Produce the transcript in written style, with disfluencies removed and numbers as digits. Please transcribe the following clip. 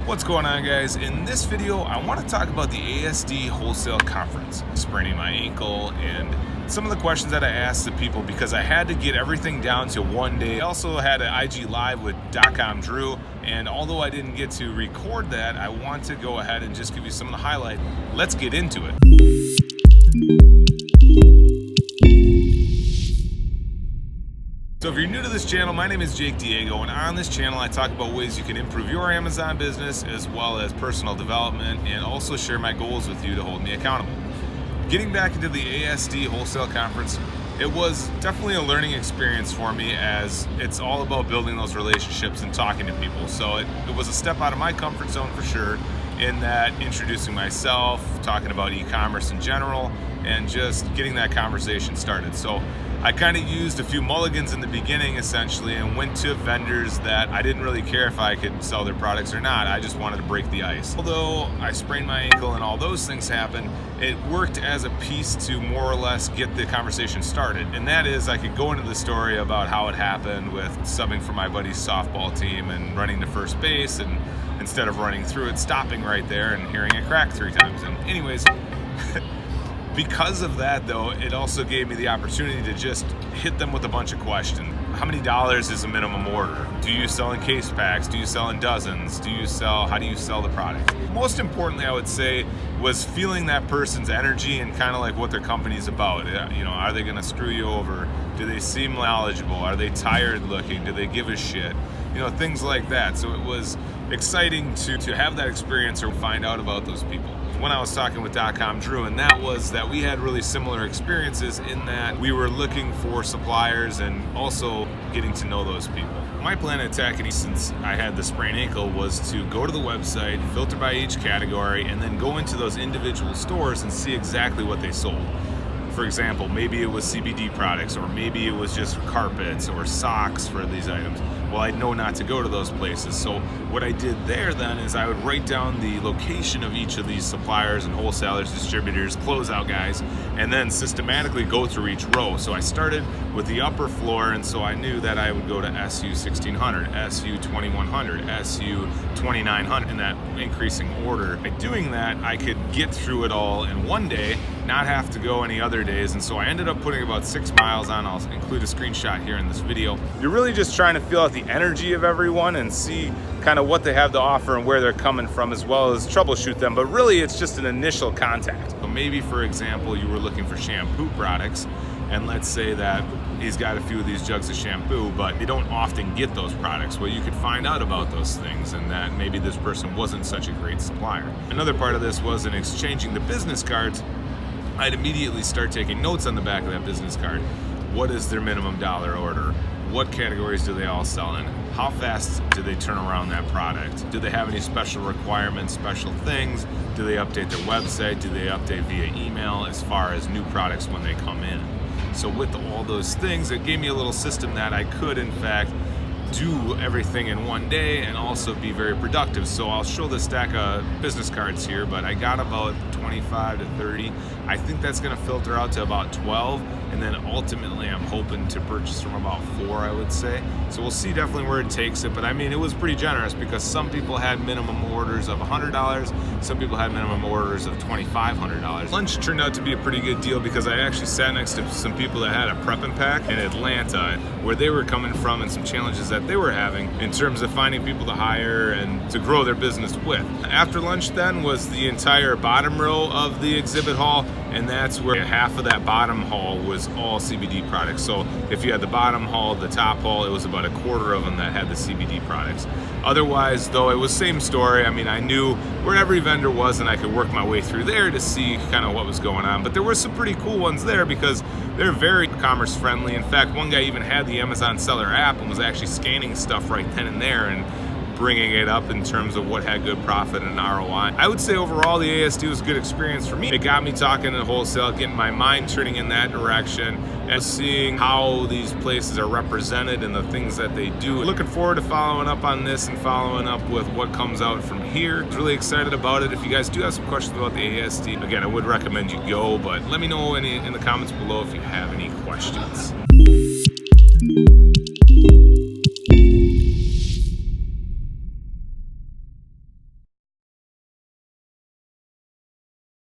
What's going on, guys? In this video I want to talk about the ASD wholesale conference, spraining my ankle, and some of the questions that I asked the people because I had to get everything down to one day. I also had an IG live with .com and although I didn't get to record that, I want to go ahead and just give you some of the highlights. Let's get into it. So if you're new to this channel, my name is Jake Diego, and on this channel I talk about ways you can improve your Amazon business as well as personal development, and also share my goals with you to hold me accountable. Getting back into the ASD wholesale conference, it was definitely a learning experience for me, as it's all about building those relationships and talking to people. So it was a step out of my comfort zone for sure, in that introducing myself, talking about e-commerce in general, and just getting that conversation started. So I kind of used a few mulligans in the beginning essentially, and went to vendors that I didn't really care if I could sell their products or not. I just wanted to break the ice. Although I sprained my ankle and all those things happened, it worked as a piece to more or less get the conversation started. And that is, I could go into the story about how it happened with subbing for my buddy's softball team and running to first base, and instead of running through it, stopping right there and hearing it crack 3 times. And anyways, because of that though, it also gave me the opportunity to just hit them with a bunch of questions. How many dollars is a minimum order? Do you sell in case packs? Do you sell in dozens? How do you sell the product? Most importantly, I would say, was feeling that person's energy and kind of like what their company's about. You know, are they gonna screw you over? Do they seem knowledgeable? Are they tired looking? Do they give a shit? You know, things like that. So it was exciting to have that experience or find out about those people. When I was talking with .com and that was that we had really similar experiences in that we were looking for suppliers and also getting to know those people. My plan of attacking, since I had the sprained ankle, was to go to the website, filter by each category, and then go into those individual stores and see exactly what they sold. For example, maybe it was CBD products, or maybe it was just carpets or socks for these items. Well, I know not to go to those places. So what I did there then is I would write down the location of each of these suppliers and wholesalers, distributors, closeout guys, and then systematically go through each row. So I started with the upper floor, and so I knew that I would go to SU 1600, SU 2100, SU 2900 in that increasing order. By doing that, I could get through it all in one day, not have to go any other days. And so I ended up putting about 6 miles on. I'll include a screenshot here in this video. You're really just trying to feel out the energy of everyone and see kind of what they have to offer and where they're coming from, as well as troubleshoot them. But really it's just an initial contact. So maybe, for example, you were looking for shampoo products, and let's say that he's got a few of these jugs of shampoo, but they don't often get those products. Well, you could find out about those things, and that maybe this person wasn't such a great supplier. Another part of this was in exchanging the business cards. I'd immediately start taking notes on the back of that business card. What is their minimum dollar order? What categories do they all sell in? How fast do they turn around that product? Do they have any special requirements, special things? Do they update their website? Do they update via email as far as new products when they come in? So with all those things, it gave me a little system that I could, in fact, do everything in one day and also be very productive. So I'll show the stack of business cards here, but I got about 25 to 30. I think that's gonna filter out to about 12, and then ultimately I'm hoping to purchase from about 4, I would say. So we'll see definitely where it takes it, but I mean, it was pretty generous because some people had minimum orders of $100, some people had minimum orders of $2,500. Lunch turned out to be a pretty good deal because I actually sat next to some people that had a prep and pack in Atlanta, where they were coming from and some challenges that they were having in terms of finding people to hire and to grow their business with. After lunch then was the entire bottom row of the exhibit hall, and that's where half of that bottom hall was all CBD products. So if you had the bottom hall, the top hall, it was about a quarter of them that had the CBD products. Otherwise, though, it was same story. I mean, I knew where every vendor was, and I could work my way through there to see kind of what was going on. But there were some pretty cool ones there because they're very commerce friendly. In fact, one guy even had the Amazon Seller app and was actually scanning stuff right then and there and bringing it up in terms of what had good profit and ROI. I would say overall the ASD was a good experience for me. It got me talking to wholesale, getting my mind turning in that direction, and seeing how these places are represented and the things that they do. Looking forward to following up on this and following up with what comes out from here. Really excited about it. If you guys do have some questions about the ASD, again, I would recommend you go, but let me know in the comments below if you have any questions.